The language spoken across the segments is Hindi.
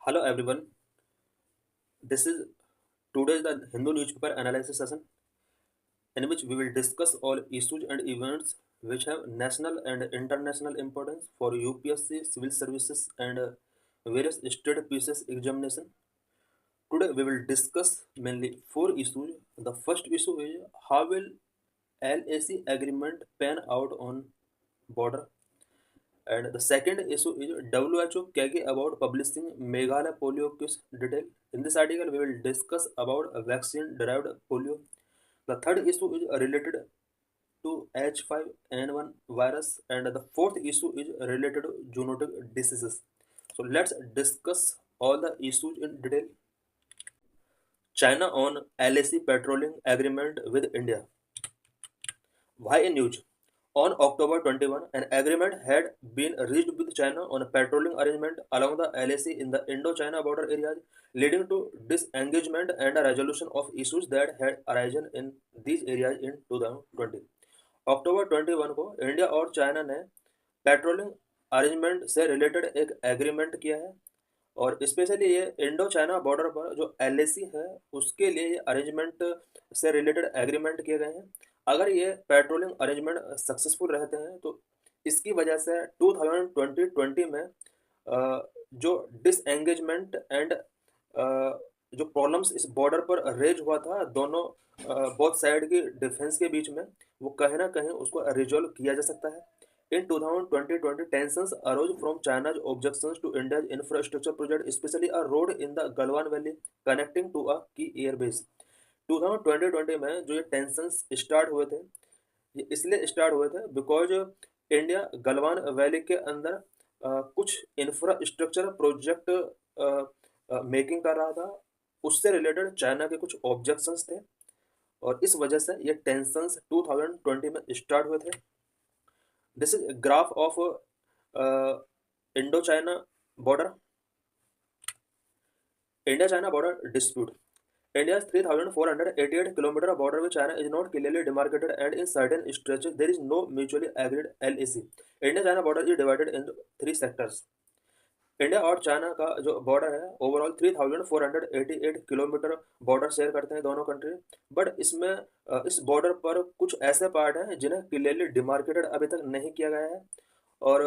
Hello everyone. This is today's the Hindu newspaper analysis session in which we will discuss all issues and events which have national and international importance for UPSC, civil services and various state pieces examination. Today we will discuss mainly four issues. The first issue is how will LAC agreement pan out on border. And the second issue is WHO Kage about publishing Meghalaya polio case detail. In this article, we will discuss about vaccine-derived polio. The third issue is related to H5N1 virus, and the fourth issue is related to zoonotic diseases. So let's discuss all the issues in detail. China on LAC patrolling agreement with India. Why in news? On October 21, an agreement had been reached with China on a patrolling arrangement along the LAC in the Indo-China border areas, leading to disengagement and a resolution of issues that had arisen in these areas in 2020. अक्टूबर 21 को इंडिया और चाइना ने पेट्रोलिंग अरेंजमेंट से रिलेटेड एक एग्रीमेंट किया है और स्पेशली ये इंडो चाइना बॉर्डर पर जो एलएसी है उसके लिए ये अरेंजमेंट से रिलेटेड एग्रीमेंट किए गए हैं। अगर ये पेट्रोलिंग अरेंजमेंट सक्सेसफुल रहते हैं तो इसकी वजह से 2020 में जो डिसएंगेजमेंट एंड जो प्रॉब्लम्स इस बॉर्डर पर रेज हुआ था दोनों बोथ साइड की डिफेंस के बीच में वो कहीं ना कहीं उसको रिजॉल्व किया जा सकता है। In 2020, tensions arose from China's objections to India's infrastructure project, especially a road in the Galwan Valley connecting to a key air base. 2020 में जो ये टेंशंस स्टार्ट हुए थे ये इसलिए स्टार्ट हुए थे बिकॉज इंडिया गलवान वैली के अंदर कुछ इंफ्रास्ट्रक्चर प्रोजेक्ट मेकिंग कर रहा था, उससे रिलेटेड चाइना के कुछ ऑब्जेक्शंस थे और इस वजह से ये टेंशंस 2020 में स्टार्ट हुए थे। This is a graph of Indo-China border, India-China border dispute. India's 3,488 kilometer border with China is not clearly demarcated and in certain stretches there is no mutually agreed LAC. India-China border is divided into three sectors. India और चाइना का जो बॉर्डर है ओवरऑल 3,488 किलोमीटर बॉर्डर शेयर करते हैं दोनों कंट्री। बट इसमें इस बॉर्डर पर कुछ ऐसे पार्ट हैं जिन्हें क्लियरली डिमार्केटेड अभी तक नहीं किया गया है और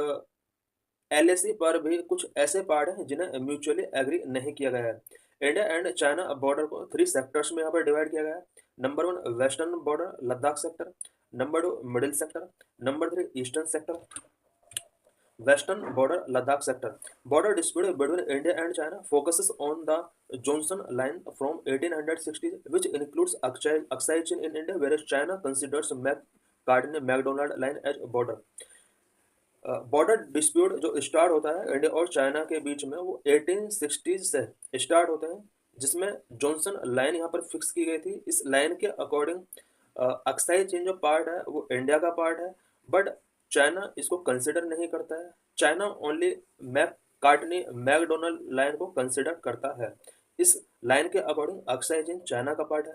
एलएसी पर भी कुछ ऐसे पार्ट हैं जिन्हें म्यूचुअली एग्री नहीं किया गया है। इंडिया एंड चाइना बॉर्डर को थ्री सेक्टर्स में यहाँ पर डिवाइड किया गया है। Number 1 western border Ladakh sector, number 2 middle sector, number 3 eastern sector. Western border Ladakh sector. Border dispute between India and China focuses on the Johnson Line from 1860, which includes Aksai Chin in India, whereas China considers McDonald Line as border. Border dispute जो स्टार्ट होता है इंडिया और चाइना के बीच में वो 1860 से स्टार्ट होते हैं, जिसमें जॉनसन लाइन यहाँ पर फिक्स की गई थी। इस लाइन के अकॉर्डिंग अक्साई चीन जो पार्ट है वो इंडिया का पार्ट है, बट चाइना इसको कंसिडर नहीं करता है। चाइना ओनली मैकडोनल्ड लाइन को कंसिडर करता है। इस लाइन के अकॉर्डिंग अक्साई चीन चाइना का पार्ट है।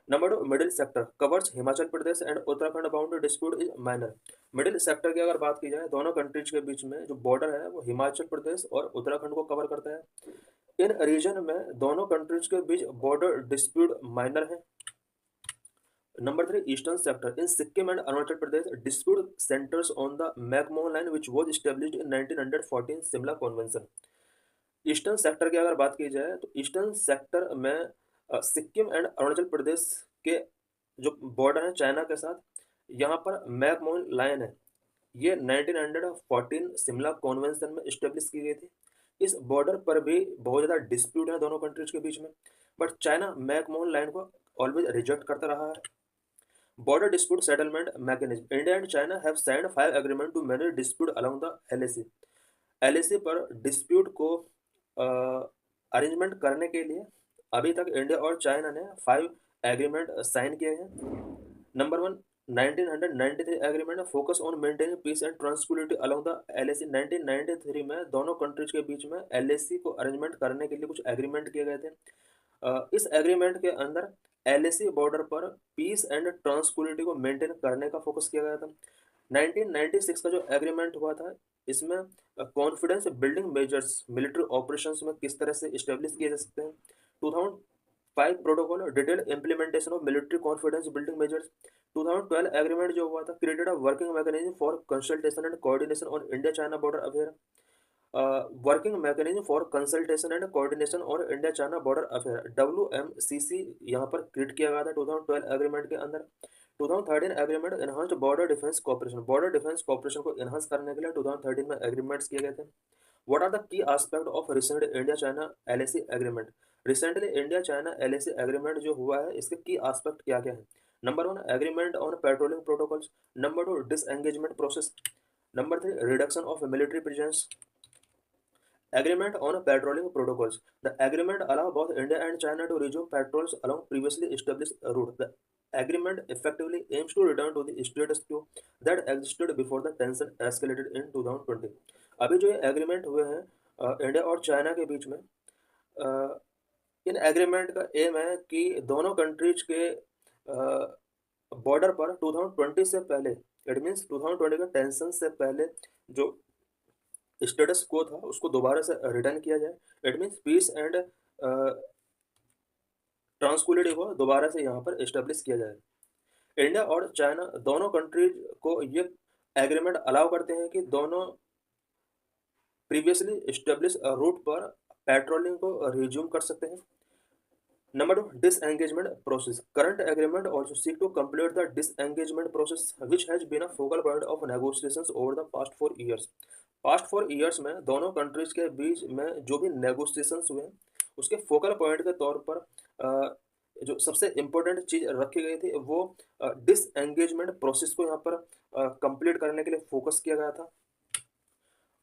Number 2 middle sector covers Himachal Pradesh and Uttarakhand boundary dispute is minor. Middle sector की अगर बात की जाए दोनों कंट्रीज के बीच में जो बॉर्डर है वो हिमाचल प्रदेश और उत्तराखंड को कवर करता है। इन रीजन में दोनों कंट्रीज के बीच बॉर्डर डिस्प्यूट माइनर है। Number 3 eastern sector in Sikkim and Arunachal Pradesh dispute centres on the McMahon line which was established in 1914 Shimla convention. Eastern sector की अगर बात की जाए तो ईस्टर्न सेक्टर में सिक्किम एंड अरुणाचल प्रदेश के जो बॉर्डर है चाइना के साथ, यहाँ पर मैकमोहन लाइन है, ये 1914 शिमला कॉन्वेंशन में इस्टेब्लिश की गई थी। इस बॉर्डर पर भी बहुत ज़्यादा डिस्प्यूट है दोनों कंट्रीज के बीच में, बट चाइना मैकमोहन लाइन को ऑलवेज रिजेक्ट करता रहा है। Border dispute settlement mechanism India and China have signed 5 agreement to manage dispute along the LAC. LAC पर डिस्प्यूट को अरेंजमेंट करने के लिए अभी तक इंडिया और चाइना ने 5 एग्रीमेंट साइन किए हैं। Number 1 1993 agreement focus on maintaining peace and tranquility along the LAC. 1993 में दोनों कंट्रीज के बीच में एलएसी को अरेंजमेंट करने के लिए कुछ एग्रीमेंट किए गए थे। इस एग्रीमेंट के अंदर एलएसी बॉर्डर पर पीस एंड ट्रांसक्विलिटी को मेंटेन करने का फोकस किया गया था। 1996 का जो एग्रीमेंट हुआ था इसमें confidence building measures military operations में किस तरह से इस्टेब्लिश किए जा सकते हैं। 2005 protocol detailed implementation of military confidence building measures. 2012 agreement जो हुआ था created a working mechanism for consultation and coordination on India China border affair. Working mechanism for consultation and coordination or India China border affair WMCC यहाँ पर क्रिएट किया गया था 2012 एग्रीमेंट के अंदर। 2013 agreement enhanced border defence cooperation को एनहांस करने के लिए 2013 में एग्रीमेंट्स किए गए थे। What are the key aspect of recent India China LAC agreement. Recently India China LAC agreement जो हुआ है इसके की एस्पेक्ट क्या क्या है। Number 1 agreement on patrolling protocols. Number 2 disengagement process. Number 3 reduction of military presence. Agreement on patrolling protocols. The agreement allows both India and China to resume patrols along previously established route. The agreement effectively aims to return to the status quo that existed before the tension escalated in 2020. अभी जो ये एग्रीमेंट हुए हैं इंडिया और चाइना के बीच में, इन एग्रीमेंट का एम है कि दोनों कंट्रीज के बॉर्डर पर 2020 से पहले, इट मीन्स 2020 के टेंशन से पहले जो स्टेटस को था उसको दोबारा से रिटर्न किया जाए। इट मीन्स पीस एंड ट्रांसक्विलिटी को दोबारा से यहाँ पर इस्टेब्लिश किया जाए। इंडिया और चाइना दोनों कंट्रीज को ये एग्रीमेंट अलाउ करते हैं कि दोनों प्रीवियसली इस्टेब्लिश रूट पर पेट्रोलिंग को रिज्यूम कर सकते हैं। Number 2, disengagement process. Current agreement also seek to complete the disengagement process, which has been a focal point of negotiations over the past 4 years. Past 4 years में दोनों कंट्रीज के बीच में जो भी नेगोशिएशंस हुए उसके फोकल पॉइंट के तौर पर जो सबसे इम्पोर्टेंट चीज़ रखी गई थी वो डिसएंगेजमेंट प्रोसेस को यहाँ पर कंप्लीट करने के लिए फोकस किया गया था।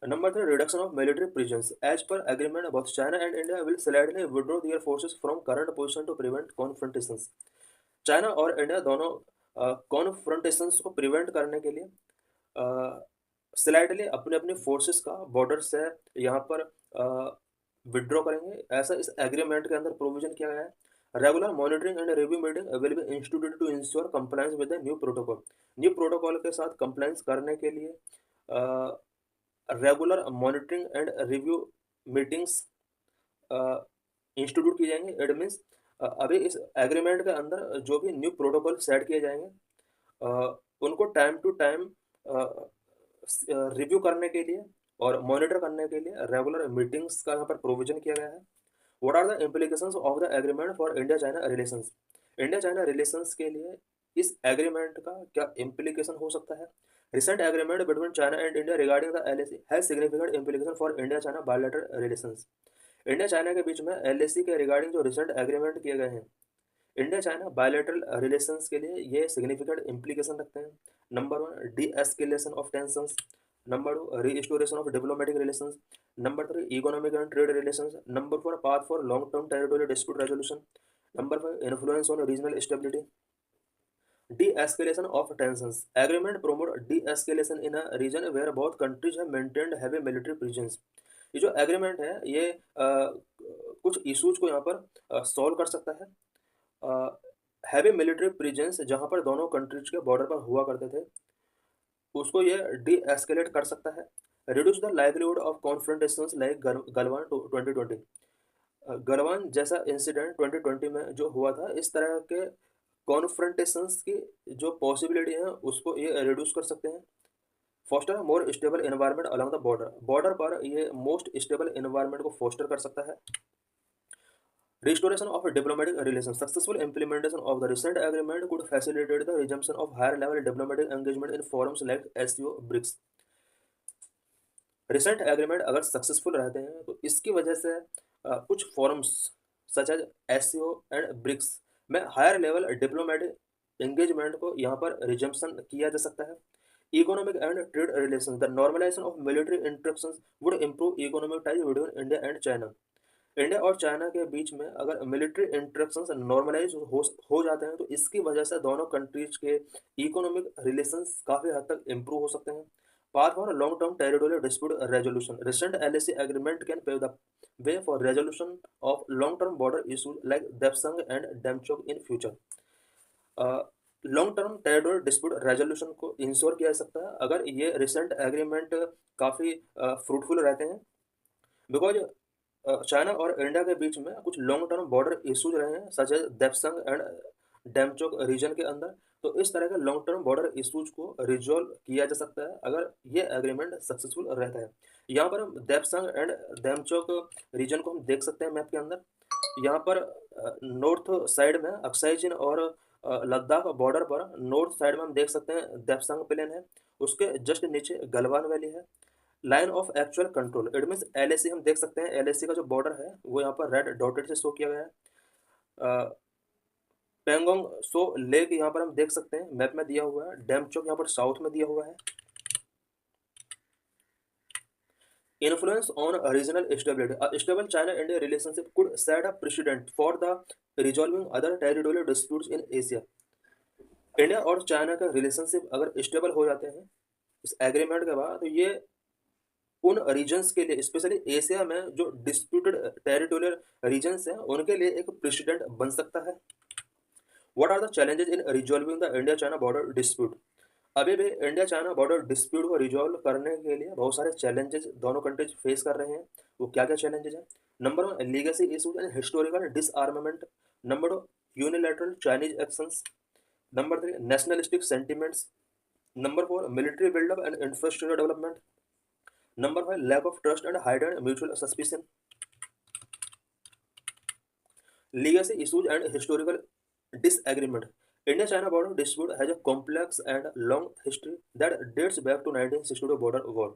Number 3, reduction of military presence. As per agreement, both China and India will slightly withdraw their forces from current position to prevent confrontations. China और इंडिया दोनों कॉन्फ्रंटेशंस को प्रिवेंट करने के लिए स्लाइडली अपने अपने फोर्सेस का बॉर्डर से यहाँ पर विड्रॉ करेंगे, ऐसा इस एग्रीमेंट के अंदर प्रोविजन किया गया है। Regular monitoring and review meeting will be instituted to ensure compliance with the new protocol. New protocol के साथ कंप्लायंस करने के लिए regular monitoring and review meetings institute की जाएंगे। इट मीन्स अभी इस एग्रीमेंट के अंदर जो भी न्यू प्रोटोकॉल सेट किए जाएंगे उनको टाइम टू टाइम रिव्यू करने के लिए और मॉनिटर करने के लिए रेगुलर मीटिंग्स का यहाँ पर प्रोविजन किया गया है। What are the implications of the agreement for India China relations. India China relations के लिए इस एग्रीमेंट का क्या इम्प्लीकेशन हो सकता है। Recent agreement between China and India regarding the LAC has significant implication for India-China bilateral relations. India China के बीच में LAC के रिगार्डिंग जो रिसेंट एग्रीमेंट किए गए हैं इंडिया चाइना बायलैटरल रिलेशंस के लिए ये सिग्निफिकेंट इम्प्लीकेशन रखते हैं। Number 1, D escalation of tensions. Number 2, restoration of diplomatic relations. Number 3, economic and trade relations. Number 4, path for long term territorial dispute resolution. Number 5, influence on regional stability. De-escalation of tensions. Agreement promote de-escalation in a region where both countries have maintained heavy military presence. ये जो एग्रीमेंट है ये कुछ इश्यूज को यहाँ पर सॉल्व कर सकता है। हैवी मिलिट्री प्रेजेंस जहाँ पर दोनों कंट्रीज के बॉर्डर पर हुआ करते थे उसको ये डी एस्केलेट कर सकता है। Reduce the livelihood of confrontations like Galwan 2020। Galwan जैसा इंसिडेंट 2020 में जो हुआ था इस तरह के कॉन्फ्रंटेशंस की जो पॉसिबिलिटी है उसको ये रिड्यूस कर सकते हैं। Foster more stable environment along the border पर ये मोस्ट स्टेबल एनवायरनमेंट को फोस्टर कर सकता है। Restoration of diplomatic relation. Successful implementation of the recent agreement could facilitate the resumption of higher level diplomatic engagement in forums like SCO BRICS. Recent agreement अगर सक्सेसफुल रहते हैं तो इसकी वजह से कुछ forums such as SCO and BRICS में हायर लेवल डिप्लोमेटिक एंगेजमेंट को यहाँ पर रिजम्पशन किया जा सकता है। Economic and trade relation. The normalisation of military interactions would improve economic ties between India and China. India और चाइना के बीच में अगर मिलिट्री इंटरेक्शंस नॉर्मलाइज हो जाते हैं तो इसकी वजह से दोनों कंट्रीज के इकोनॉमिक रिलेशंस काफ़ी हद तक इम्प्रूव हो सकते हैं। Path for long term territorial dispute resolution. Recent LAC agreement can pave the way for resolution of long-term border issues like Depsang and Demchok in future. Long term territorial dispute resolution को इंश्योर किया जा सकता है अगर ये रिसेंट एग्रीमेंट काफ़ी फ्रूटफुल रहते हैं, बिकॉज चाइना और इंडिया के बीच में कुछ लॉन्ग टर्म बॉर्डर इश्यूज रहे हैं such as Depsang and Demchok region के अंदर। तो इस तरह के लॉन्ग टर्म बॉर्डर इश्यूज को रिजॉल्व किया जा सकता है अगर ये एग्रीमेंट सक्सेसफुल रहता है। यहाँ पर हम देप्संग एंड डेमचोक रीजन को हम देख सकते हैं मैप के अंदर। यहाँ पर नॉर्थ साइड में अक्साई चीन और लद्दाख बॉर्डर पर नॉर्थ साइड में हम देख सकते हैं देप्संग प्लेन है, उसके जस्ट नीचे गलवान वैली है। Line of actual control it means LAC हम देख सकते हैं, एलएसी का जो बॉर्डर है वो यहाँ पर रेड डॉटेड से शो किया गया है। पेंगोंग सो लेक यहाँ पर हम देख सकते हैं मैप में दिया हुआ है, डेमचोक यहाँ पर साउथ में दिया हुआ है। Influence on regional stability. A stable China-India relationship could set a precedent for the resolving other territorial disputes in Asia. India और चाइना का रिलेशनशिप अगर स्टेबल हो जाते हैं इस एग्रीमेंट के बाद, तो ये उन रीजन्स के लिए स्पेशली एशिया में जो डिस्प्यूटेड टेरिटोरियल रीजन्स हैं उनके लिए एक प्रेसिडेंट बन सकता है। What are the challenges in resolving the India China border dispute? अभी भी इंडिया चाइना बॉर्डर डिस्प्यूट को रिजॉल्व करने के लिए बहुत सारे चैलेंजेस दोनों कंट्रीज फेस कर रहे हैं। वो क्या क्या चैलेंजेस हैं? Number one, legacy issues and historical disarmament. Number two, unilateral Chinese actions. Number three, nationalistic sentiments. Number four, military buildup and infrastructure development. Number five, lack of trust and हाइडेड mutual suspicion. Legacy issues and historical disagreement. India-China border dispute has a complex and long history that dates back to 1962 border war.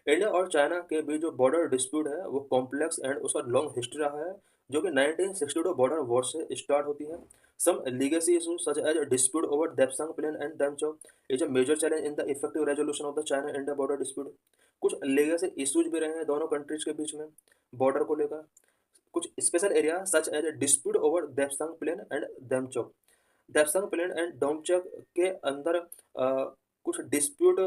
India और चाइना के बीच जो बॉर्डर डिस्प्यूट है वो कॉम्प्लेक्स एंड उसका लॉन्ग हिस्ट्री रहा है जो कि 1962 बॉर्डर वॉर से स्टार्ट होती है। Some legacy issues such as dispute over Depsang plain and Demchok is a major challenge in the effective resolution of the China India border dispute. कुछ लीगेसी इशूज भी रहे हैं दोनों कंट्रीज के बीच में बॉर्डर को लेकर। कुछ special area such as dispute over Depsang plain and Demchok. Depsang plain and Demchok के अंदर कुछ डिस्प्यूट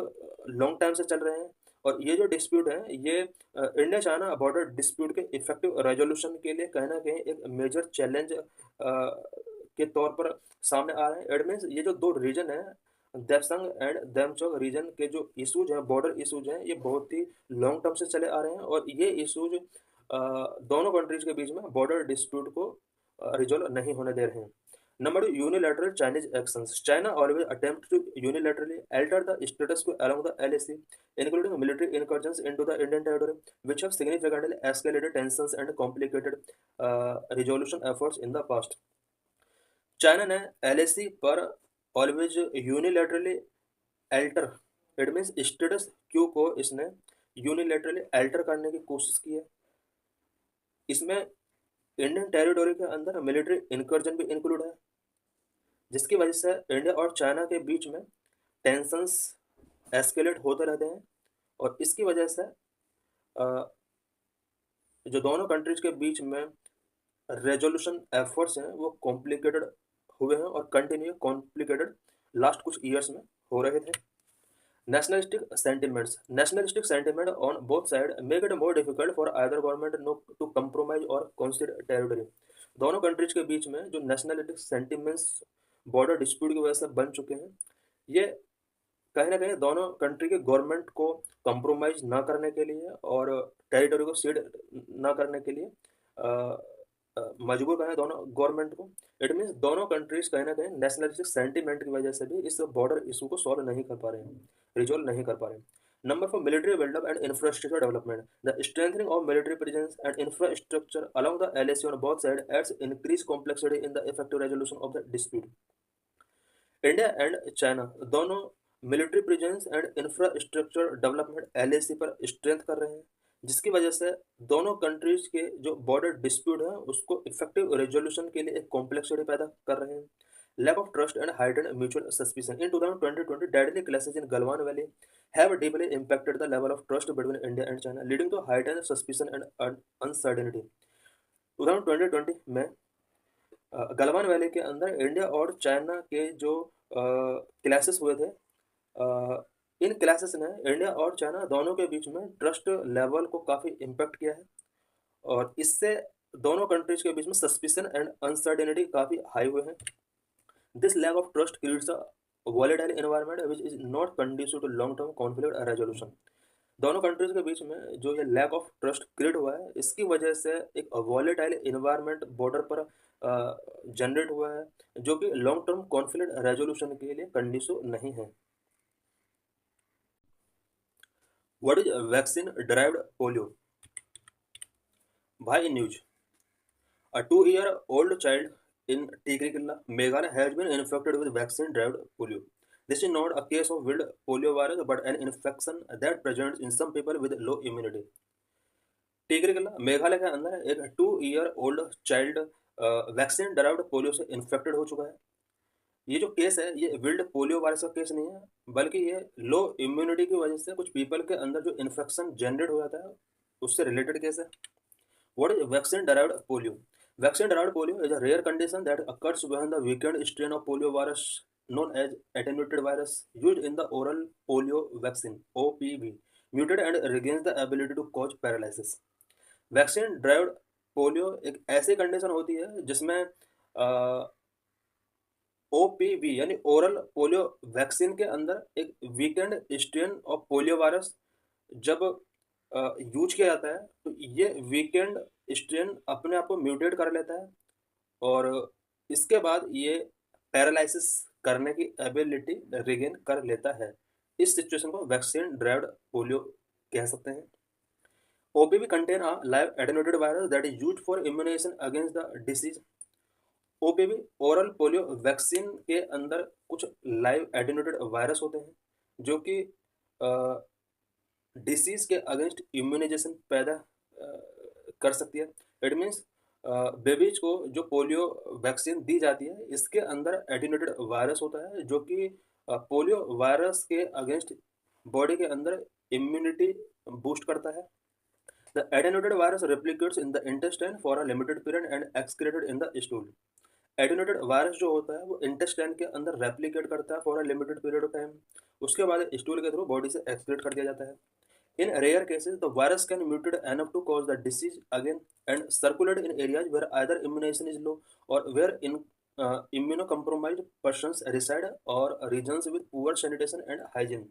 लॉन्ग टाइम से चल रहे हैं और ये जो डिस्प्यूट है ये इंडिया चाइना बॉर्डर डिस्प्यूट के इफेक्टिव रेजोल्यूशन के लिए कहीं ना कहीं एक मेजर चैलेंज के तौर पर सामने आ रहे हैं। इट मीन्स ये जो दो रीजन है देप्संग एंड डेमचोक रीजन के जो इशूज हैं बॉर्डर इशूज हैं ये बहुत ही लॉन्ग टर्म से चले आ रहे हैं और ये इशूज दोनों कंट्रीज के बीच में बॉर्डर डिस्प्यूट को रिजॉल्व नहीं होने दे रहे हैं। Number two, unilateral Chinese actions. China always attempt to unilaterally alter the status quo along the LAC, including military incursions into the Indian territory, which have significantly escalated tensions and complicated resolution efforts in the past. China ने LAC पर always unilaterally alter it means status Q को इसने यूनिलैटरली अल्टर करने की कोशिश की है। इसमें इंडियन टेरिटोरी के अंदर मिलिट्री इनकर्जन भी इंक्लूड है जिसकी वजह से इंडिया और चाइना के बीच में टेंशंस एस्केलेट होते रहते हैं और इसकी वजह से जो दोनों कंट्रीज के बीच में रेजोल्यूशन एफर्ट्स हैं वो कॉम्प्लिकेटेड हुए हैं और कंटिन्यू कॉम्प्लिकेटेड लास्ट कुछ ईयर्स में हो रहे थे। Nationalistic sentiment on both sides make it more difficult for either government to compromise or concede territory. दोनों कंट्रीज के बीच में जो नेशनलिस्टिक सेंटिमेंट्स बॉर्डर डिस्प्यूट की वजह से बन चुके हैं ये कहीं ना कहीं दोनों कंट्री के गवर्नमेंट को कंप्रोमाइज ना करने के लिए और टेरिटरी को सीड ना करने के लिए मजबूर करें दोनों गवर्नमेंट को। इट मीन्स दोनों कंट्रीज कहीं ना कहीं नेशनलिस्टिक सेंटिमेंट की वजह से भी इस बॉर्डर इशू को सॉल्व नहीं कर पा रहे हैं, रिजॉल्व नहीं कर पा रहे हैं। Number four, military buildup and infrastructure development. The strengthening of military presence and infrastructure along the LAC on both sides adds increased complexity in the effective resolution of the dispute. India and China दोनों military presence and infrastructure development LAC पर स्ट्रेंथ कर रहे हैं जिसकी वजह से दोनों कंट्रीज के जो बॉर्डर डिस्प्यूट है उसको इफेक्टिव रेजोल्यूशन के लिए एक कॉम्प्लेक्सिटी पैदा कर रहे हैं। Lack of trust and heightened mutual suspicion. In 2020, deadly clashes in Galwan Valley have deeply impacted the level of trust between India and China, leading to heightened suspicion and uncertainty. 2020 में गलवान वैली के अंदर इंडिया और चाइना के जो क्लैशेस हुए थे इन क्लैशेस ने इंडिया और चाइना दोनों के बीच में ट्रस्ट लेवल को काफ़ी इम्पेक्ट किया है और इससे दोनों कंट्रीज के बीच में सस्पिशन एंड अनसर्टेनिटी काफ़ी हाई हुए हैं। This lack of trust creates a volatile environment which is not conducive to long term conflict resolution. दोनों कंट्रीज के बीच में जो ये लैक ऑफ ट्रस्ट क्रिएट हुआ है, इसकी वजह से एक वॉलेटाइल इन्वायरमेंट बॉर्डर पर जनरेट हुआ है, जो कि लॉन्ग टर्म कॉन्फ्लिक्ट रेजोल्यूशन के लिए कंडीसिव नहीं है. What is vaccine derived polio? भाई news. A 2-year-old child in Tigrikilla, Meghalaya has been infected with vaccine-derived polio. This is not a case of wild polio virus, but an infection that presents in some people with low immunity. Tikrikilla Meghalaya के अंदर एक 2-year-old child vaccine derived polio से इन्फेक्टेड हो चुका है. ये जो केस है ये विल्ड पोलियो वायरस का केस नहीं है, बल्कि ये लो इम्यूनिटी की वजह से कुछ पीपल के अंदर जो इन्फेक्शन जनरेट हो जाता है उससे रिलेटेड केस है. What is vaccine derived polio? Vaccine derived polio is a rare condition that occurs when the weakened strain of polio virus known as attenuated virus used in the oral polio vaccine OPV mutated and regains the ability to cause paralysis. Vaccine derived polio एक ऐसी कंडीशन होती है जिसमें ओपीवी यानी ओरल पोलियो वैक्सीन के अंदर एक weekend strain of polio virus जब यूज किया जाता है तो ये वीकेंड स्ट्रेन अपने आप को म्यूटेट कर लेता है और इसके बाद ये पैरालिसिस करने की एबिलिटी रिगेन कर लेता है. इस सिचुएशन को वैक्सीन ड्राइव्ड पोलियो कह सकते हैं. OPV contain a live attenuated virus that is used for immunization against the disease. OPV oral polio vaccine के अंदर कुछ लाइव एटेन्यूएटेड वायरस होते हैं जो कि डिसीज के अगेंस्ट इम्यूनाइजेशन पैदा कर सकती है. इट मीन्स बेबीज को जो पोलियो वैक्सीन दी जाती है इसके अंदर एटेन्यूएटेड वायरस होता है जो कि पोलियो वायरस के अगेंस्ट बॉडी के अंदर इम्यूनिटी बूस्ट करता है. The attenuated virus replicates in the intestine for a limited period and excreted in the stool. Attenuated virus जो होता है वो intestine के अंदर replicate करता है for a limited period of time. उसके बाद stool के थ्रू बॉडी से excrete कर दिया जाता है. In rare cases, the virus can mutate enough to cause the disease again and circulate in areas where either immunization is low or where immunocompromised persons reside or regions with poor sanitation and hygiene.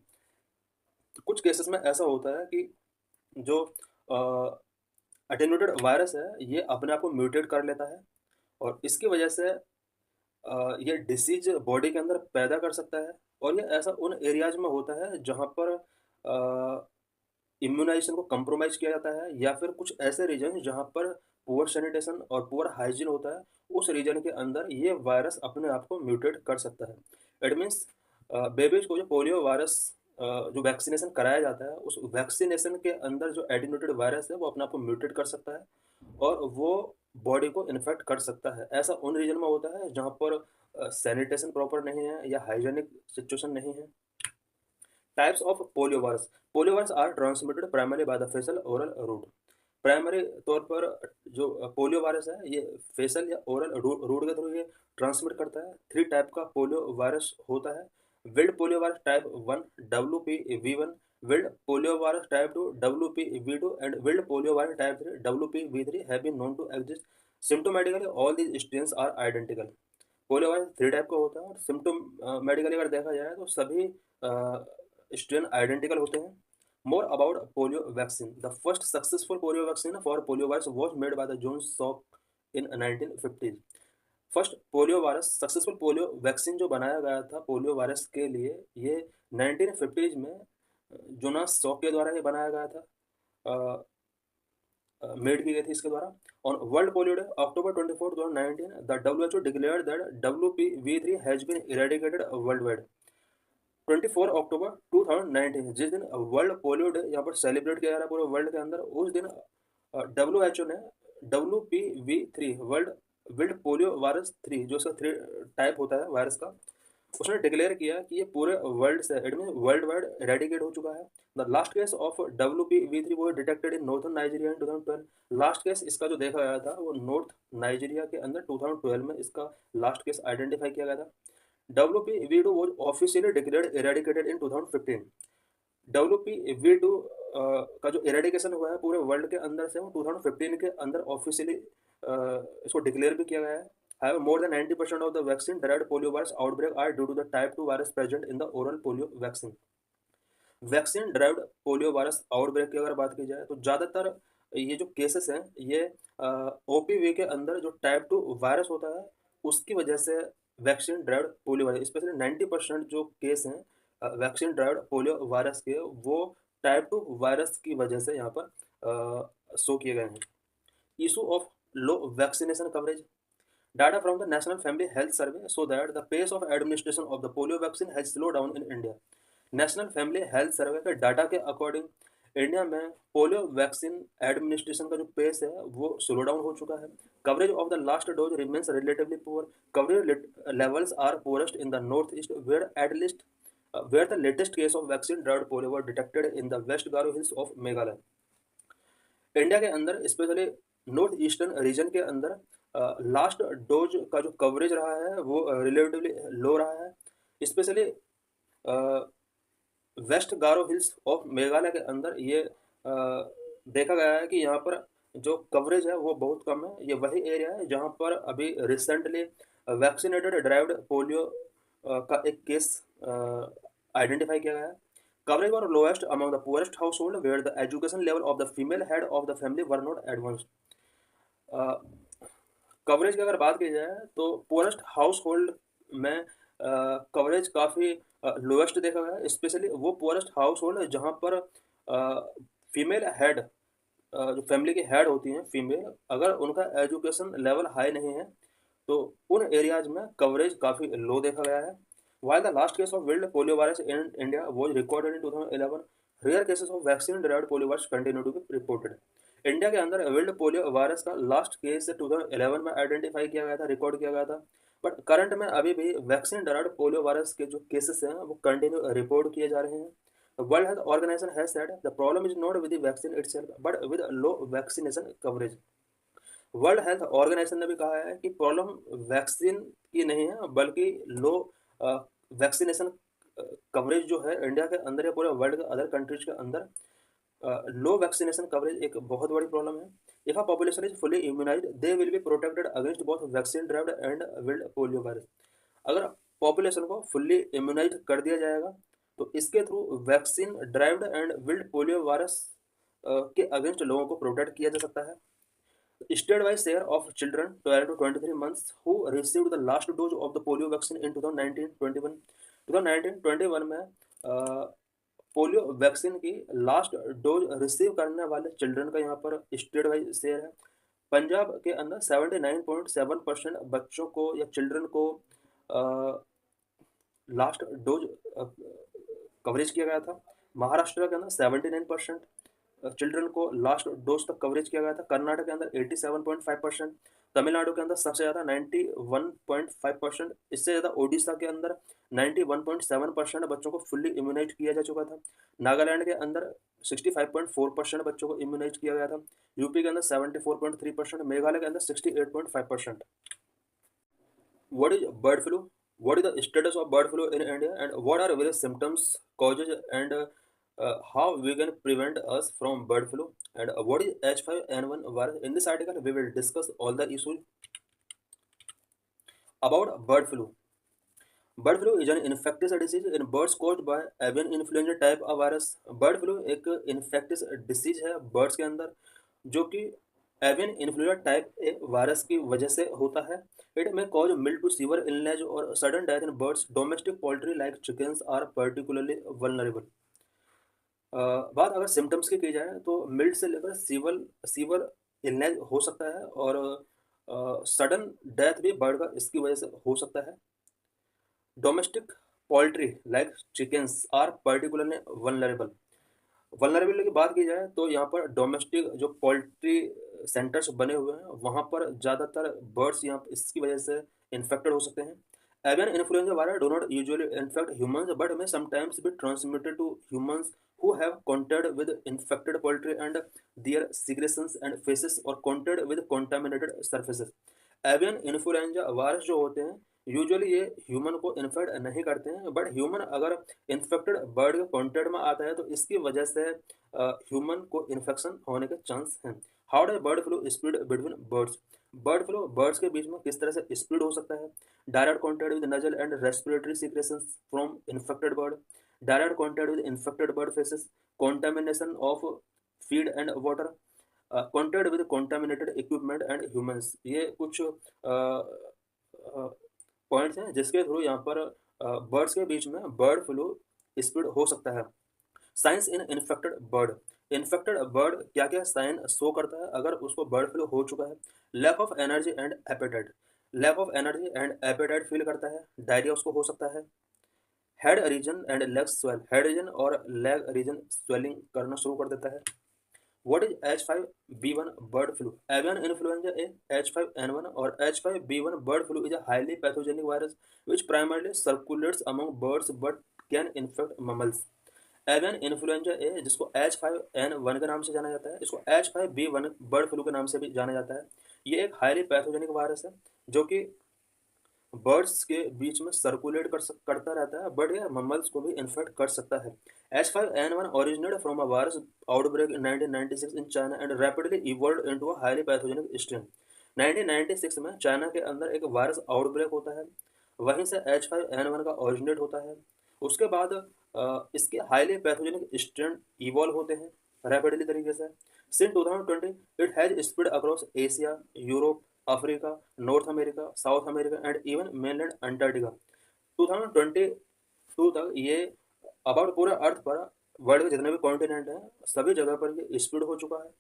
कुछ केसेस में ऐसा होता है कि जो अटेन्यूएटेड वायरस है ये अपने आप को म्यूटेट कर लेता है और इसकी वजह से ये डिसीज बॉडी के अंदर पैदा कर सकता है और ये ऐसा उन एरियाज में होता है जहाँ पर इम्यूनाइजेशन को कंप्रोमाइज़ किया जाता है या फिर कुछ ऐसे रीजन जहाँ पर पुअर सैनिटेशन और पुअर हाइजीन होता है, उस रीजन के अंदर ये वायरस अपने आप को म्यूटेट कर सकता है. इट मीन्स बेबीज को जो पोलियो वायरस जो वैक्सीनेशन कराया जाता है उस वैक्सीनेशन के अंदर जो एटेन्यूएटेड वायरस है वो अपने आप को म्यूटेट कर सकता है और वो बॉडी को इन्फेक्ट कर सकता है. ऐसा उन रीजन में होता है जहाँ पर सैनिटेशन प्रॉपर नहीं है या हाइजीनिक सिचुएशन नहीं है. Types of polio virus. Polio virus are transmitted primary by the faecal oral route. Primary तौर पर जो पोलियो वायरस है ये फेसल या ओरल रूट के थ्रू ये ट्रांसमिट करता है. 3 टाइप का पोलियो वायरस होता है. Wild polio virus type 1 WPV1, wild polio virus type 2 WPV2 and wild polio virus type 3 WPV3 have been known to exist. Symptomatically all these strains are identical. Polio virus 3 type का होता है और सिम्टोमेटिकली अगर देखा जाए तो सभी स्ट्रेन आइडेंटिकल होते हैं. More about polio vaccine. The first successful polio vaccine for polio virus was made by the Johns Salk in 1950s. First polio virus successful polio vaccine जो बनाया गया था पोलियो वायरस के लिए ये 1950s में जोनास सॉक के द्वारा ये बनाया गया था, मेड की गई थी इसके द्वारा. On world polio day October 24, 2019 the WHO declared that WPV3 has been eradicated worldwide. 24 October 2019 जिस दिन वर्ल्ड पोलियो डे यहाँ पर सेलिब्रेट किया जा रहा है पूरे वर्ल्ड के अंदर, उस दिन WHO ने WPV3 विल्ड पोलियो वायरस 3 जो इसका 3 टाइप होता है वायरस का, उसने डिक्लेयर किया कि ये पूरे वर्ल्ड से it mean world wide eradicate हो चुका है. The last case of WPV3 वो detected in northern Nigeria in 2012. Last case इसका जो देखा गया था वो नॉर्थ नाइजीरिया के अंदर 2012 में इसका लास्ट केस आइडेंटिफाई किया गया था. WPV2 was officially declared eradicated in 2015. WPV2 का जो इरेडिकेशन हुआ है पूरे वर्ल्ड के अंदर से वो 2015 के अंदर ऑफिशियली इसको डिक्लेयर भी किया गया है. However, more than 90% of the vaccine-derived poliovirus outbreak are due to the type 2 virus present in the oral polio vaccine. Vaccine derived polio virus outbreak की अगर बात की जाए तो ज़्यादातर ये जो केसेस हैं ये ओपीवी के अंदर जो टाइप 2 वायरस होता है उसकी वजह से vaccine derived polio virus specially 90% जो केस हैं वैक्सीन ड्राइव्ड पोलियो वायरस के वो टाइप 2 वायरस की वजह से यहाँ पर शो किए गए हैं. Issue of low vaccination coverage. Data from the National Family Health Survey show that the pace of administration of the polio vaccine has slowed down in India. National family health survey के डाटा के अकॉर्डिंग इंडिया में पोलियो वैक्सीन एडमिनिस्ट्रेशन का जो पेस है वो स्लो डाउन हो चुका है. Coverage of the last dose remains relatively poor. Coverage levels are poorest in the north east where the latest case of vaccine derived polio were detected in the West Garo Hills of Meghalaya. India के अंदर स्पेशली नॉर्थ ईस्टर्न रीजन के अंदर लास्ट डोज का जो कवरेज रहा है वो रिलेटिवली लो रहा है. Specially West Garo Hills of Meghalaya के अंदर ये देखा गया है कि यहाँ पर जो कवरेज है वो बहुत कम है. ये वही एरिया है जहाँ पर अभी रिसेंटली वैक्सीनेटेड ड्राइव्ड पोलियो का एक केस आइडेंटिफाई किया गया है. Coverage were lowest among the poorest household where the education level of the female head of the family were not advanced. Coverage की अगर बात की जाए तो पोरेस्ट हाउस होल्ड में कवरेज काफ़ी लोएस्ट देखा गया है. स्पेशली वो पोरेस्ट हाउस होल्ड जहाँ पर फीमेल हेड जो फैमिली की हेड होती हैं फीमेल, अगर उनका एजुकेशन लेवल हाई नहीं है तो उन एरियाज में कवरेज काफ़ी लो देखा गया है. While the last case of wild polio virus in India was recorded in 2011, rare cases of vaccine-derived polio virus continue to be reported. India के अंदर विल्ड पोलियो वायरस का लास्ट केस 2011 में आइडेंटिफाई किया गया था, रिकॉर्ड किया गया था. बट करंट में अभी भी वैक्सीन ड्राइव्ड पोलियो वायरस के जो केसेस हैं वो कंटिन्यू रिपोर्ट किए जा रहे हैं. World Health Organization has said the problem is not with the vaccine itself but with low vaccination coverage. World Health Organization ने भी कहा है कि प्रॉब्लम वैक्सीन की नहीं है बल्कि लो वैक्सीनेशन कवरेज जो है इंडिया के अंदर या पूरे वर्ल्ड के अदर कंट्रीज के अंदर लो वैक्सीनेशन कवरेज एक बहुत बड़ी प्रॉब्लम है. If a population is fully immunised they will be protected against both vaccine derived and wild polio virus. अगर पॉपुलेशन को फुल्ली इम्यूनाइज कर दिया जाएगा तो इसके through vaccine derived and wild polio virus के अगेंस्ट लोगों को प्रोटेक्ट किया जा सकता है. State-wise share of children 12 to 23 months who received the last dose of the polio vaccine in 2019-21 में पोलियो वैक्सीन की लास्ट डोज रिसीव करने वाले चिल्ड्रन का यहाँ पर स्टेट वाइज शेयर है. पंजाब के अंदर 79.7% बच्चों को या चिल्ड्रन को लास्ट डोज कवरेज किया गया था. महाराष्ट्र के अंदर 79% चिल्ड्रन को लास्ट डोज तक कवरेज किया गया था. कर्नाटक के अंदर 87.5%, तमिलनाडु के अंदर सबसे ज़्यादा 91.5%, इससे ज़्यादा ओडिशा के अंदर 91.7% बच्चों को फुल्ली इम्यूनाइज किया जा चुका था. नागालैंड के अंदर 65.4% बच्चों को इम्यूनाइज किया गया था. यूपी के अंदर 74.3%, मेघालय के अंदर 68.5%. What is bird flu? What is the status of bird flu in India and what are various symptoms, causes and how we can prevent us from bird flu and what is H5N1 virus. In this article we will discuss all the issues about bird flu. Bird flu is an infectious disease in birds caused by avian influenza type of virus. Bird flu एक infectious disease है birds के अंदर जो कि avian influenza type A virus की वजह से होता है. It may cause mild to severe illness और sudden death in birds. Domestic poultry like chickens are particularly vulnerable. बात अगर सिम्टम्स की जाए तो मिल्ड से लेकर सीवर इलनेस हो सकता है और सडन डेथ भी बर्ड का इसकी वजह से हो सकता है. Domestic poultry like chickens are particularly vulnerable. Vulnerability की बात की जाए तो यहाँ पर डोमेस्टिक जो पोल्ट्री सेंटर्स बने हुए हैं वहाँ पर ज़्यादातर बर्ड्स यहाँ इसकी वजह से इन्फेक्टेड हो सकते हैं. Avian influenza virus do not usually infect humans but may sometimes be transmitted to humans who have contact with infected poultry and their secretions and feces or contact with contaminated surfaces. Avian influenza virus जो होते हैं यूजुअली ये ह्यूमन को इन्फेक्ट नहीं करते हैं बट ह्यूमन अगर इन्फेक्टेड बर्ड के कॉन्टेक्ट में आता है तो इसकी वजह से ह्यूमन को इन्फेक्शन होने के चांस हैं. How does bird flu spread between birds. Bird flu birds के बीच में किस तरह से स्प्रेड हो सकता है? Direct contact with nasal and respiratory secretions from infected bird. Direct contact with infected bird faces contamination of feed and water. Contact with contaminated equipment and humans. ये कुछ पॉइंट्स हैं जिसके थ्रू यहाँ पर बर्ड्स के बीच में बर्ड फ्लू स्प्रेड हो सकता है। साइंस इन इन्फेक्टेड बर्ड। इन्फेक्टेड बर्ड क्या क्या साइन शो करता है अगर उसको बर्ड फ्लू हो चुका है? Lack of energy and appetite. Lack of energy and appetite feel करता है। डायरिया उसको हो सकता है। Head region and leg swell. Head region और लेग रीजन स्वेलिंग करना शुरू कर देता है। What is H5B1 bird flu? Avian influenza A, H5N1 or H5B1 bird flu is a highly pathogenic virus which primarily circulates among birds but can infect mammals. Avian influenza ए, जिसको H5N1 के नाम से जाना जाता है, इसको H5B1 बर्ड फ्लू के नाम से भी जाना जाता है। ये एक हाईली पैथोजेनिक वायरस है जो कि बर्ड्स के बीच में सर्कुलेट करता रहता है, बट ये मम्मल्स को भी इन्फेक्ट कर सकता है। H5N1 originated from a virus outbreak in 1996 in China and rapidly evolved into a highly pathogenic strain। 1996 में चाइना के अंदर एक वायरस आउटब्रेक होता है, वहीं से H5N1 का ओरिजिनेट होता है। उसके बाद इसके हाईली पैथोजेनिक स्ट्रेन इवॉल्व होते हैं रैपिडली तरीके से। Since 2020 it has spread across Asia, Europe, Africa, north America, south America and even mainland Antarctica. 2022 तक ये अबाउट पूरे अर्थ पर, वर्ल्ड के जितने भी कॉन्टिनेंट हैं सभी जगह पर ये स्प्रेड हो चुका है।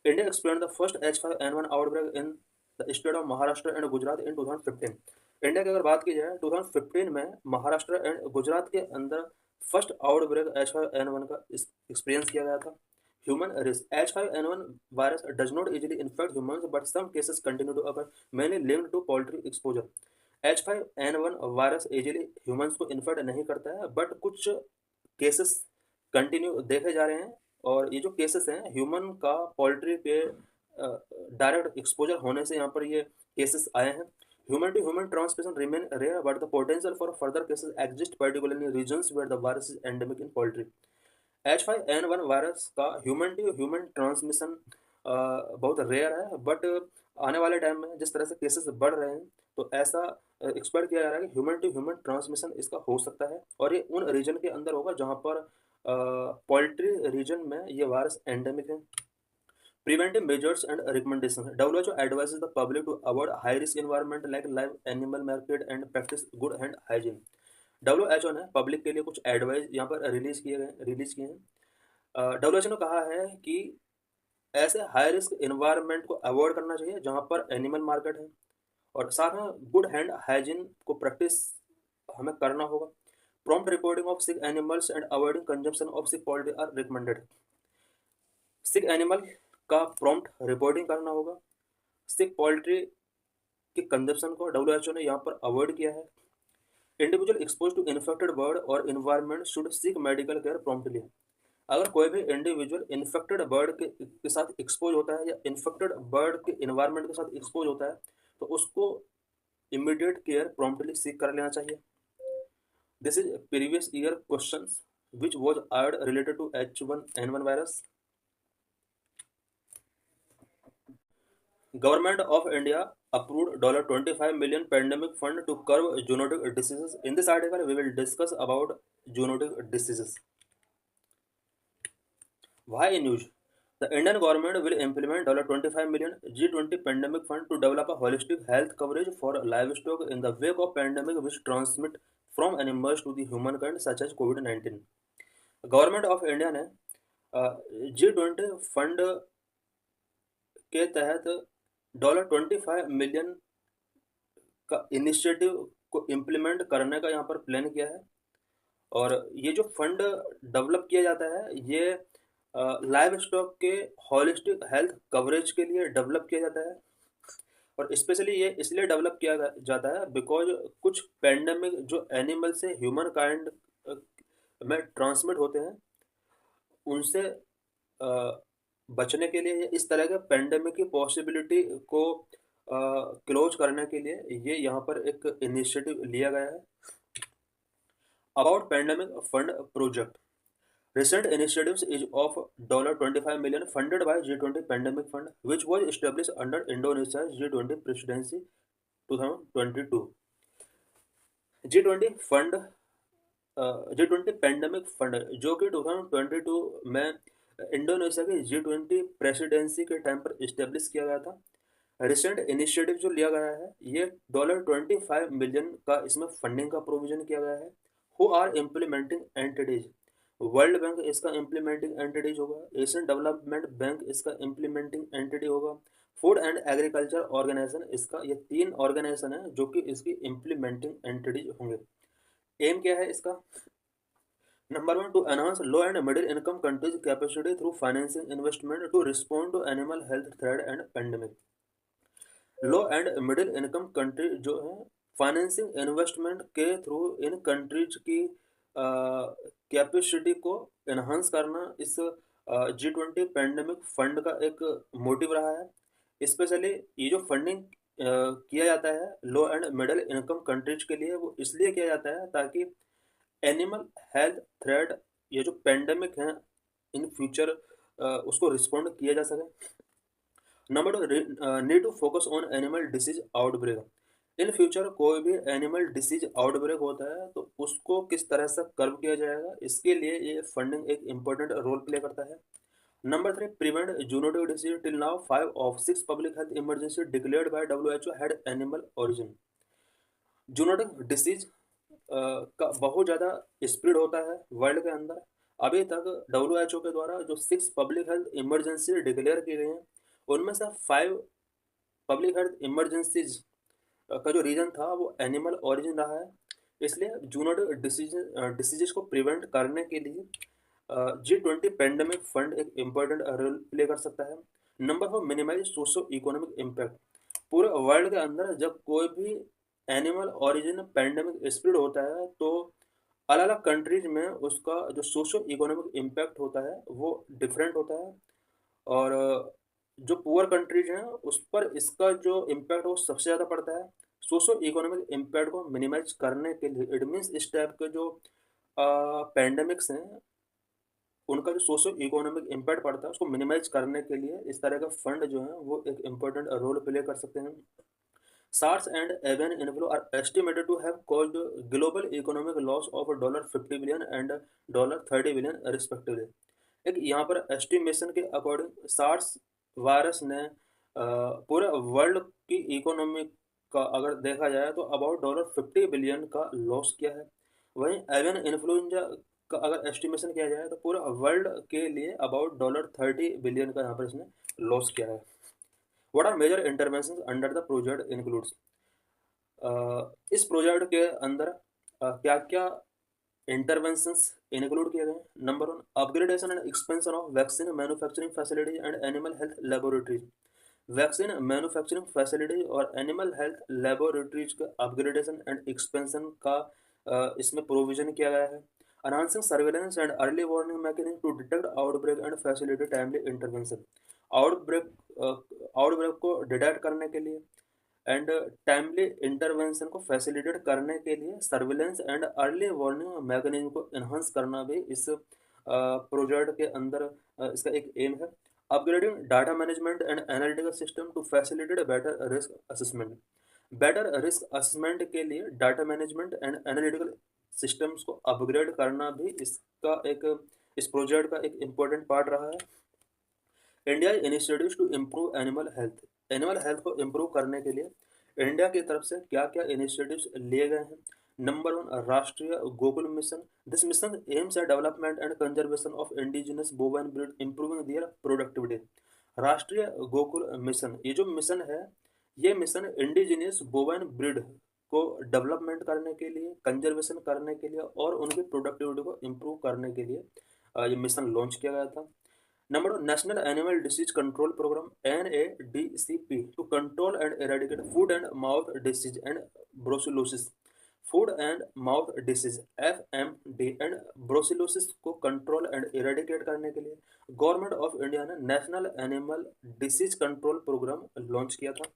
India experience the first H5N1 outbreak in the state of Maharashtra and Gujarat in 2015। India की अगर बात की जाए 2015 में महाराष्ट्र एंड गुजरात के अंदर फर्स्ट आउटब्रेक H5N1 का एक्सपीरियंस किया गया था। Human risk. H5N1 virus does not easily infect humans, but some cases continue to occur, mainly linked to poultry exposure. H5N1 virus easily humans को इन्फेक्ट नहीं करता है, बट कुछ केसेस कंटिन्यू देखे जा रहे हैं, और ये जो केसेस हैं ह्यूमन का पोल्ट्री पे डायरेक्ट एक्सपोजर होने से यहाँ पर ये केसेस आए हैं। Human to human transmission remain rare, but the potential for further cases exist particularly in regions where the virus is endemic in poultry. H5N1 virus का ह्यूमन टू ह्यूमन ट्रांसमिशन बहुत रेयर है, बट आने वाले टाइम में जिस तरह से केसेस बढ़ रहे हैं तो ऐसा एक्सपेक्ट किया जा रहा है कि ह्यूमन टू ह्यूमन ट्रांसमिशन इसका हो सकता है, और ये उन रीजन के अंदर होगा जहाँ पर पोल्ट्री रीजन में ये वायरस एंडेमिक है। Preventive measures and recommendations. WHO advises the public to avoid high-risk environment like live animal market and practice good hand hygiene. WHO ने पब्लिक के लिए कुछ एडवाइस यहाँ पर रिलीज किए हैं। WHO ने कहा है कि ऐसे हाई रिस्क इन्वायरमेंट को अवॉइड करना चाहिए जहाँ पर एनिमल मार्केट है, और साथ में गुड हैंड हाइजीन को प्रैक्टिस हमें करना होगा। Prompt reporting of sick animals and avoiding consumption of sick poultry are recommended. Sick animal का प्रॉम्प्ट रिपोर्टिंग करना होगा। सिक पोल्ट्री के कंजप्शन को WHO ने यहाँ पर अवॉइड किया है। Individual exposed to infected bird और environment should seek medical care promptly. अगर कोई भी इंडिविजुअल इन्फेक्टेड बर्ड के साथ एक्सपोज होता है या इन्फेक्टेड बर्ड के इन्वायरमेंट के साथ एक्सपोज होता है तो उसको इमीडिएट केयर प्रॉम्प्टली सीक कर लेना चाहिए। This is previous year questions which was aired related to H1N1 virus. Government of India approved $25 million pandemic fund to curb zoonotic diseases. In this article, we will discuss about zoonotic diseases. Why news? The Indian government will implement $25 million G20 pandemic fund to develop a holistic health coverage for livestock in the wake of pandemic which transmit from animals to the humankind such as COVID-19. Government of India ने G20 फंड के तहत $25 मिलियन का इनिशिएटिव को इम्प्लीमेंट करने का यहाँ पर प्लान किया है, और ये जो फंड डेवलप किया जाता है ये लाइव स्टॉक के होलिस्टिक हेल्थ कवरेज के लिए डेवलप किया जाता है, और स्पेशली ये इसलिए डेवलप किया जाता है बिकॉज कुछ पेंडेमिक जो एनिमल से ह्यूमन काइंड में ट्रांसमिट होते हैं उनसे बचने के लिए, इस तरह के पेंडेमिक की पॉसिबिलिटी को क्लोज करने के लिए ये यहाँ पर एक इनिशिएटिव लिया गया है। About pandemic fund project, Recent initiatives is of $25 million funded by G20 Pandemic Fund, which was established under Indonesia's G20 presidency 2022. G20 fund G20 pandemic fund जो कि 2022 में इंडोनेशिया की G20 प्रेसिडेंसी के टाइम पर इस्टेब्लिश किया गया था। रिसेंट इनिशिएटिव जो लिया गया है ये $25 मिलियन का इसमें फंडिंग का प्रोविजन किया गया है। Who are implementing entities, World Bank इसका इम्प्लीमेंटिंग एंटिटीज होगा, एशियन डेवलपमेंट बैंक इसका इम्प्लीमेंटिंग एंटिटी होगा, फूड एंड एग्रीकल्चर ऑर्गेनाइजेशन इसका, ये 3 ऑर्गेनाइजेशन है जो कि इसकी इम्प्लीमेंटिंग एंटिटीज होंगे। एम क्या है इसका? Number 1, to enhance low and middle income countries capacity through financing investment to respond to animal health threat and pandemic. Low and middle income country जो है फाइनेंसिंग इन्वेस्टमेंट के थ्रू इन कंट्रीज की कैपेसिटी को इन्हांस करना इस G20 पैंडेमिक फंड का एक मोटिव रहा है। स्पेशली ये जो फंडिंग किया जाता है लो एंड मिडिल इनकम कंट्रीज के लिए, वो इसलिए किया जाता है ताकि एनिमल हेल्थ थ्रेट, ये जो पेंडेमिक है इन फ्यूचर उसको रिस्पॉन्ड किया जा सके। Number 2, need to focus on animal disease outbreak. In future कोई भी एनिमल डिसीज आउटब्रेक होता है तो उसको किस तरह से कर्व किया जाएगा, इसके लिए ये फंडिंग एक इम्पोर्टेंट रोल प्ले करता है। Number 3, prevent zoonotic disease. Till now 5 of 6 public health emergency declared by WHO had animal origin. Zoonotic disease का बहुत ज़्यादा स्प्रेड होता है वर्ल्ड के अंदर। अभी तक WHO के द्वारा जो 6 पब्लिक हेल्थ इमरजेंसी डिक्लेयर की गई हैं उनमें से 5 पब्लिक हेल्थ इमरजेंसीज का जो रीजन था वो एनिमल ओरिजिन रहा है। इसलिए जूनोटिक डिसीजेस को प्रिवेंट करने के लिए G20 पैंडेमिक फंड एक इम्पोर्टेंट रोल प्ले कर सकता है। Number 4, minimise socio economic impact. पूरे वर्ल्ड के अंदर जब कोई भी एनिमल ओरिजिन पैंडेमिक स्प्रेड होता है तो अलग अलग कंट्रीज में उसका जो सोशो इकोनॉमिक इम्पैक्ट होता है वो डिफरेंट होता है, और जो पुअर कंट्रीज हैं उस पर इसका जो इम्पैक्ट वो सबसे ज़्यादा पड़ता है। सोशो इकोनॉमिक इम्पैक्ट को मिनिमाइज करने के लिए इट मीन्स इस टाइप के जो पैंडेमिक्स हैं उनका जो सोशो इकोनॉमिक इम्पैक्ट पड़ता है उसको मिनिमाइज करने के लिए इस तरह का फंड जो है वो एक इम्पोर्टेंट रोल प्ले कर सकते हैं। SARS and avian influ are estimated to have caused global economic loss of $50 billion and $30 billion respectively। एक यहाँ पर एस्टिमेशन के अकॉर्डिंग सार्स वायरस ने पूरे वर्ल्ड की इकोनॉमी का अगर देखा जाए तो अबाउट $50 बिलियन का लॉस किया है। वहीं एवियन इन्फ्लुएंजा का अगर एस्टिमेशन किया जाए तो पूरे वर्ल्ड के लिए अबाउट $30 बिलियन का यहाँ पर इसने लॉस किया है। What are major intervention under the project includes. इस प्रोजेक्ट के अंदर क्या क्या इंटरवेंशंस इंक्लूड किए गए। Number 1, upgradation and expansion of vaccine manufacturing facility and animal health laboratories. Vaccine manufacturing facility और एनिमल हेल्थ लेबोरेटरीज का अपग्रेडेशन एंड एक्सपेंशन का इसमें प्रोविजन किया गया है। Announcing surveillance and early warning mechanism to detect outbreak and facility timely intervention. Outbreak को डिटेक्ट करने के लिए एंड टाइमली इंटरवेंशन को फैसिलिटेट करने के लिए surveillance and early warning mechanism को इन्हांस करना भी इस प्रोजेक्ट के अंदर इसका एक एम है। Upgrading data management and analytical system to facilitate better risk assessment. Better risk assessment के लिए data management and analytical systems को अपग्रेड करना भी इसका एक इस प्रोजेक्ट का एक इम्पोर्टेंट पार्ट रहा है। India initiatives to improve animal health. Animal health को इम्प्रूव करने के लिए इंडिया की तरफ से क्या क्या इनिशिएटिव्स लिए गए हैं। नंबर 1, राष्ट्रीय Gokul mission. This mission aims at development and conservation of indigenous bovine breed improving there productivity. राष्ट्रीय गोकुल मिशन, ये जो मिशन है ये मिशन इंडिजिनियस बोवाइन ब्रीड को डेवलपमेंट करने के लिए, कंजर्वेशन करने के लिए और उनकी प्रोडक्टिविटी को इम्प्रूव करने के लिए ये मिशन लॉन्च किया गया था। Number 2, national animal disease control programme NADCP to control and eradicate foot and mouth disease and brucellosis. Foot and mouth disease FMD and brucellosis को कंट्रोल एंड इरेडिकेट करने के लिए गवर्नमेंट ऑफ इंडिया ने national animal disease control programme launch किया था।